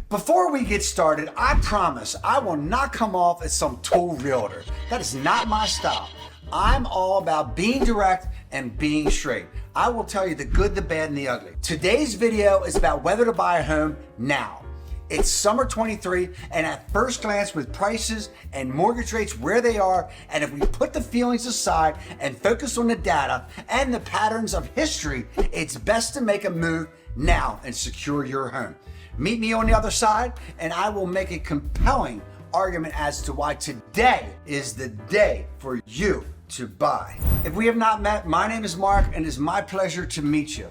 Before we get started, I promise I will not come off as some tool realtor. That is not my style. I'm all about being direct and being straight. I will tell you the good, the bad, and the ugly. Today's video is about whether to buy a home now. It's summer 23, and at first glance, with prices and mortgage rates where they are, and if we put the feelings aside and focus on the data and the patterns of history, it's best to make a move now and secure your home. Meet me on the other side, and I will make a compelling argument as to why today is the day for you to buy. If we have not met, my name is Mark, and it is my pleasure to meet you.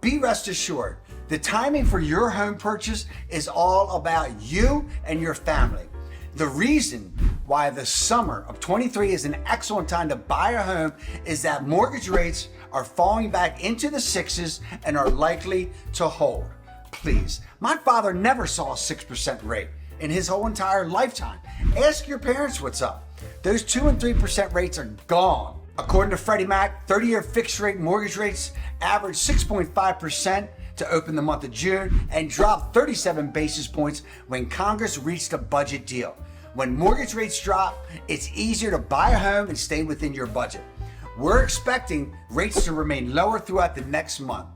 Be rest assured, the timing for your home purchase is all about you and your family. The reason why the summer of 23 is an excellent time to buy a home is that mortgage rates are falling back into the sixes and are likely to hold. Please, my father never saw a 6% rate in his whole entire lifetime. Ask your parents what's up. Those 2 and 3% rates are gone. According to Freddie Mac, 30-year fixed rate mortgage rates averaged 6.5% to open the month of June and dropped 37 basis points when Congress reached a budget deal. When mortgage rates drop, it's easier to buy a home and stay within your budget. We're expecting rates to remain lower throughout the next month.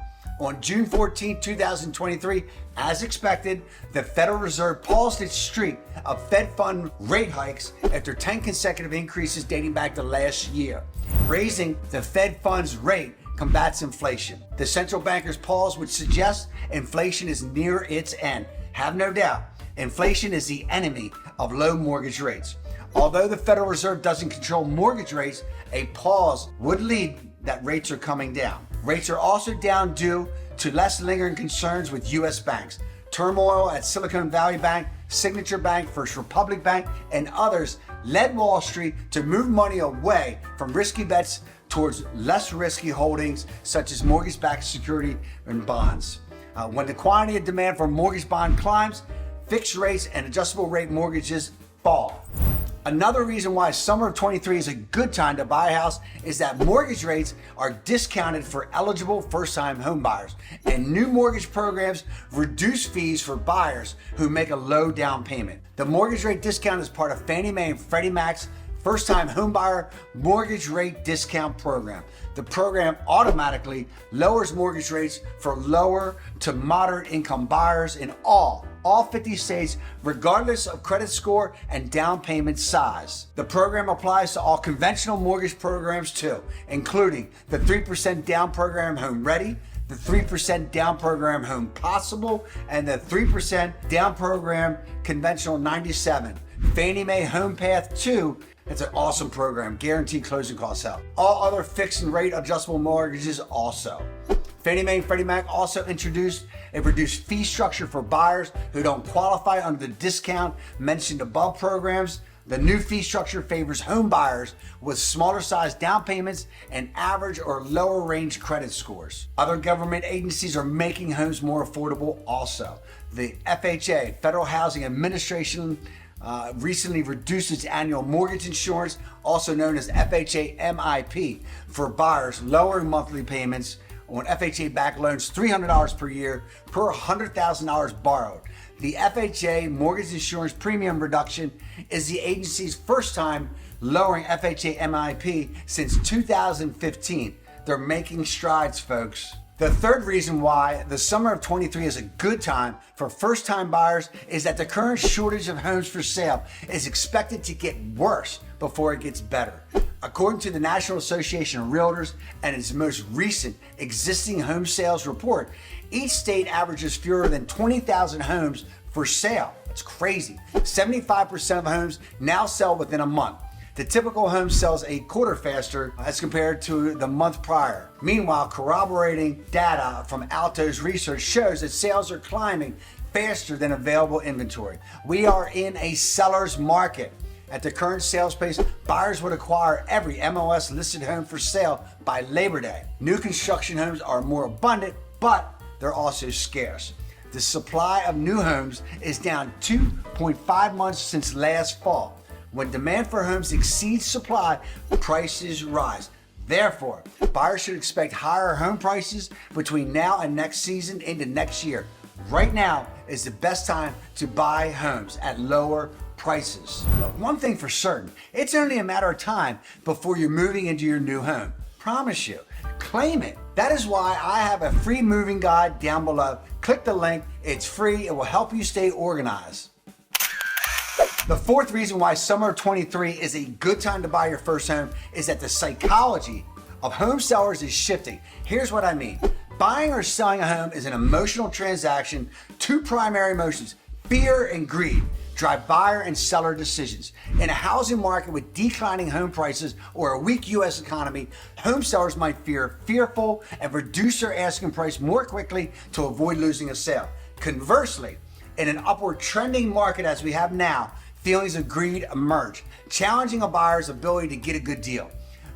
On June 14, 2023, as expected, the Federal Reserve paused its streak of Fed fund rate hikes after 10 consecutive increases dating back to last year. Raising the Fed funds rate combats inflation. The central banker's pause would suggest inflation is near its end. Have no doubt, inflation is the enemy of low mortgage rates. Although the Federal Reserve doesn't control mortgage rates, a pause would lead that rates are coming down. Rates are also down due to less lingering concerns with U.S. banks. Turmoil at Silicon Valley Bank, Signature Bank, First Republic Bank, and others led Wall Street to move money away from risky bets towards less risky holdings such as mortgage-backed security and bonds. When the quantity of demand for mortgage bond climbs, fixed rates and adjustable rate mortgages fall. Another reason why summer of 23 is a good time to buy a house is that mortgage rates are discounted for eligible first-time home buyers, and new mortgage programs reduce fees for buyers who make a low down payment. The mortgage rate discount is part of Fannie Mae and Freddie Mac's first-time homebuyer mortgage rate discount program. The program automatically lowers mortgage rates for lower to moderate income buyers in all 50 states, regardless of credit score and down payment size. The program applies to all conventional mortgage programs too, including the 3% down program Home Ready, the 3% down program Home Possible, and the 3% down program Conventional 97. Fannie Mae Home Path 2, it's an awesome program, guaranteed closing costs out. All other fixed and rate adjustable mortgages also. Fannie Mae and Freddie Mac also introduced a reduced fee structure for buyers who don't qualify under the discount mentioned above programs. The new fee structure favors home buyers with smaller size down payments and average or lower range credit scores. Other government agencies are making homes more affordable also. The FHA, Federal Housing Administration, recently reduced its annual mortgage insurance, also known as FHA MIP, for buyers, lowering monthly payments on FHA-backed loans $300 per year per $100,000 borrowed. The FHA mortgage insurance premium reduction is the agency's first time lowering FHA MIP since 2015. They're making strides, folks. The third reason why the summer of 23 is a good time for first-time buyers is that the current shortage of homes for sale is expected to get worse before it gets better. According to the National Association of Realtors and its most recent existing home sales report, each state averages fewer than 20,000 homes for sale. It's crazy. 75% of homes now sell within a month. The typical home sells a quarter faster as compared to the month prior. Meanwhile, corroborating data from Alto's research shows that sales are climbing faster than available inventory. We are in a seller's market. At the current sales pace, buyers would acquire every MLS listed home for sale by Labor Day. New construction homes are more abundant, but they're also scarce. The supply of new homes is down 2.5 months since last fall. When demand for homes exceeds supply, prices rise. Therefore, buyers should expect higher home prices between now and next season into next year. Right now is the best time to buy homes at lower prices. But one thing for certain, it's only a matter of time before you're moving into your new home. Promise you. Claim it. That is why I have a free moving guide down below. Click the link. It's free. It will help you stay organized. The fourth reason why summer of 23 is a good time to buy your first home is that the psychology of home sellers is shifting. Here's what I mean. Buying or selling a home is an emotional transaction. Two primary emotions, fear and greed, drive buyer and seller decisions. In a housing market with declining home prices or a weak U.S. economy, home sellers might fearful and reduce their asking price more quickly to avoid losing a sale. Conversely, in an upward trending market as we have now, feelings of greed emerge, challenging a buyer's ability to get a good deal.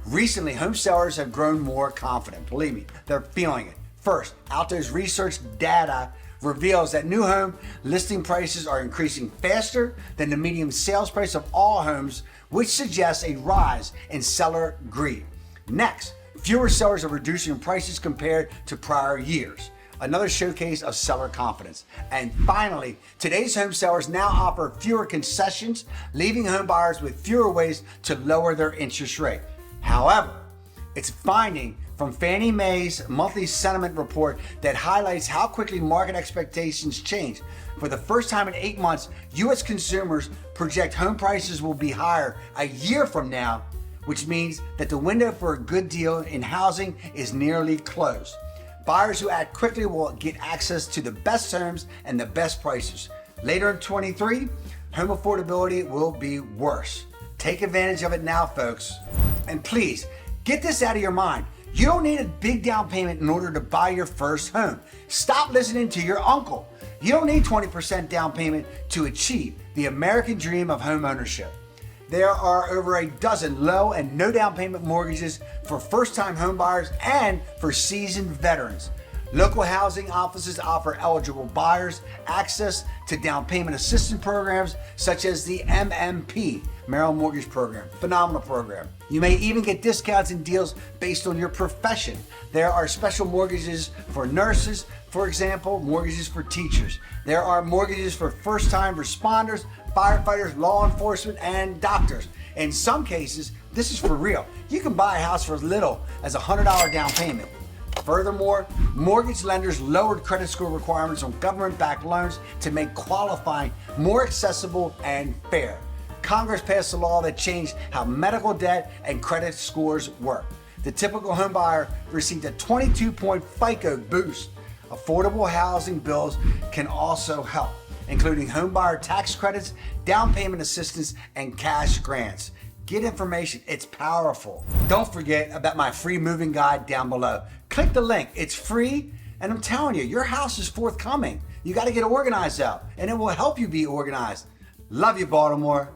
Recently, home sellers have grown more confident. Believe me, they're feeling it. First, Alto's research data reveals that new home listing prices are increasing faster than the median sales price of all homes, which suggests a rise in seller greed. Next, fewer sellers are reducing prices compared to prior years. Another showcase of seller confidence. And finally, today's home sellers now offer fewer concessions, leaving home buyers with fewer ways to lower their interest rate. However, it's a finding from Fannie Mae's monthly sentiment report that highlights how quickly market expectations change. For the first time in 8 months, U.S. consumers project home prices will be higher a year from now, which means that the window for a good deal in housing is nearly closed. Buyers who act quickly will get access to the best homes and the best prices. Later in 23, home affordability will be worse. Take advantage of it now, folks. And please, get this out of your mind. You don't need a big down payment in order to buy your first home. Stop listening to your uncle. You don't need 20% down payment to achieve the American dream of home ownership. There are over a dozen low and no down payment mortgages for first-time home buyers and for seasoned veterans. Local housing offices offer eligible buyers access to down payment assistance programs such as the MMP, Maryland Mortgage Program. Phenomenal program. You may even get discounts and deals based on your profession. There are special mortgages for nurses, for example, mortgages for teachers. There are mortgages for first-time responders, firefighters, law enforcement, and doctors. In some cases, this is for real. You can buy a house for as little as $100 down payment. Furthermore, mortgage lenders lowered credit score requirements on government-backed loans to make qualifying more accessible and fair. Congress passed a law that changed how medical debt and credit scores work. The typical home buyer received a 22-point FICO boost. Affordable housing bills can also help, including home buyer tax credits, down payment assistance, and cash grants. Get information, it's powerful. Don't forget about my free moving guide down below. Click the link, it's free, and I'm telling you, your house is forthcoming. You gotta get organized out, and it will help you be organized. Love you, Baltimore.